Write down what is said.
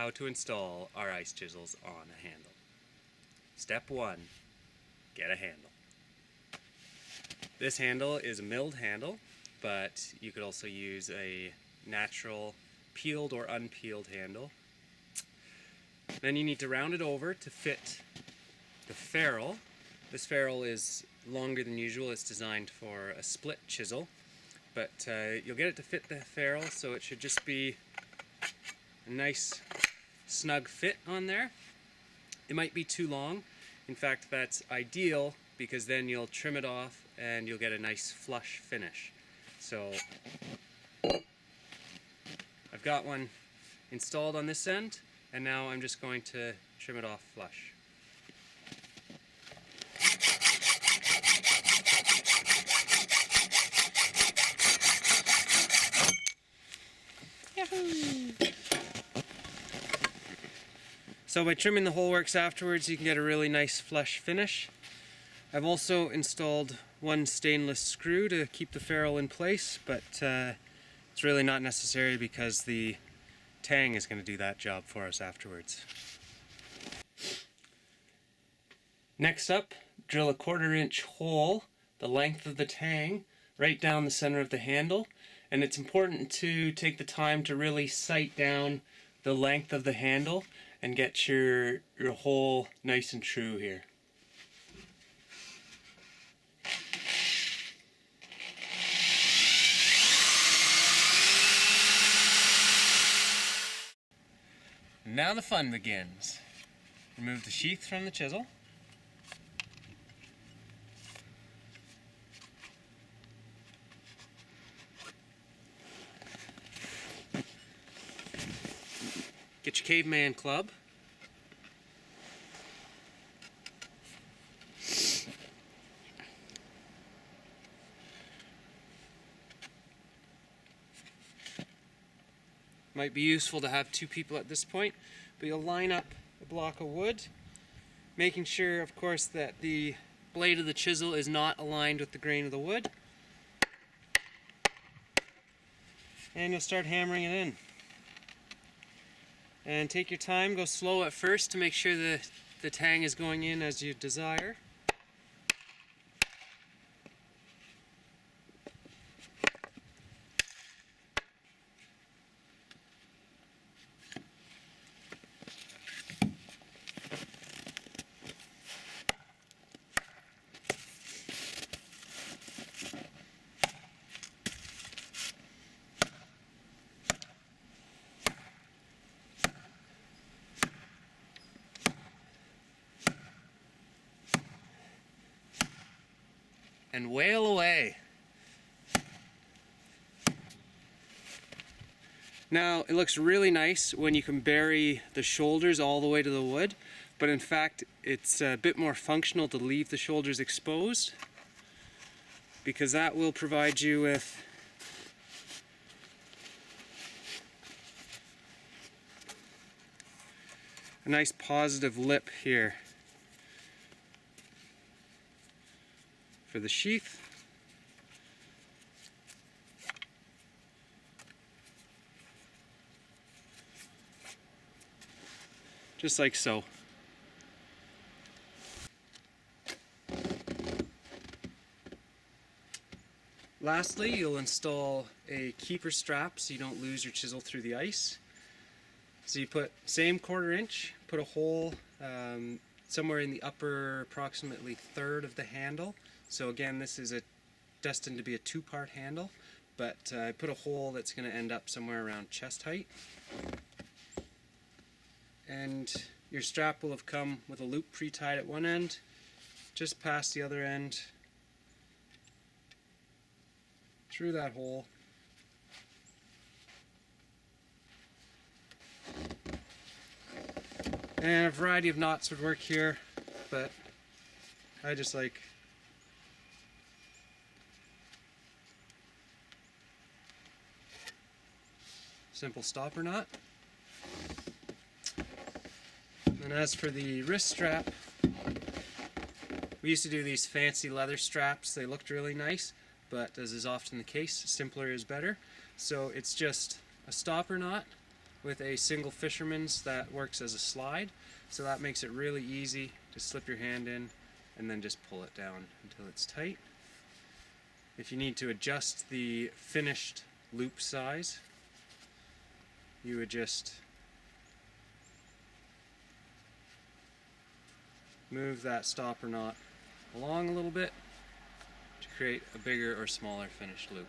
how to install our ice chisels on a handle. Step 1, get a handle. This handle is a milled handle, but you could also use a natural peeled or unpeeled handle. Then you need to round it over to fit the ferrule. This ferrule is longer than usual. It's designed for a split chisel, but you'll get it to fit the ferrule, so it should just be a nice snug fit on there. It might be too long. In fact, that's ideal because then you'll trim it off and you'll get a nice flush finish. So I've got one installed on this end, and now I'm just going to trim it off flush. Yahoo! So by trimming the whole works afterwards, you can get a really nice flush finish. I've also installed one stainless screw to keep the ferrule in place, but it's really not necessary because the tang is going to do that job for us afterwards. Next up, drill a 1/4 inch hole the length of the tang right down the center of the handle, and it's important to take the time to really sight down the length of the handle and get your hole nice and true here. Now the fun begins. Remove the sheath from the chisel. Get your caveman club. Might be useful to have 2 people at this point, but you'll line up a block of wood, making sure, of course, that the blade of the chisel is not aligned with the grain of the wood. And you'll start hammering it in. And take your time, go slow at first to make sure the tang is going in as you desire. And wail away. Now, it looks really nice when you can bury the shoulders all the way to the wood, but in fact it's a bit more functional to leave the shoulders exposed, because that will provide you with a nice positive lip here for the sheath. Just like so. Lastly, you'll install a keeper strap so you don't lose your chisel through the ice. So you put same 1/4 inch, put a hole somewhere in the upper approximately 1/3 of the handle. So again, this is destined to be a 2-part handle, but I put a hole that's going to end up somewhere around chest height. And your strap will have come with a loop pre-tied at one end, just past the other end, through that hole. And a variety of knots would work here, but I just like simple stopper knot. And as for the wrist strap, we used to do these fancy leather straps. They looked really nice, but as is often the case, simpler is better. So it's just a stopper knot with a single fisherman's that works as a slide, so that makes it really easy to slip your hand in and then just pull it down until it's tight. If you need to adjust the finished loop size, you would just move that stopper knot along a little bit to create a bigger or smaller finished loop.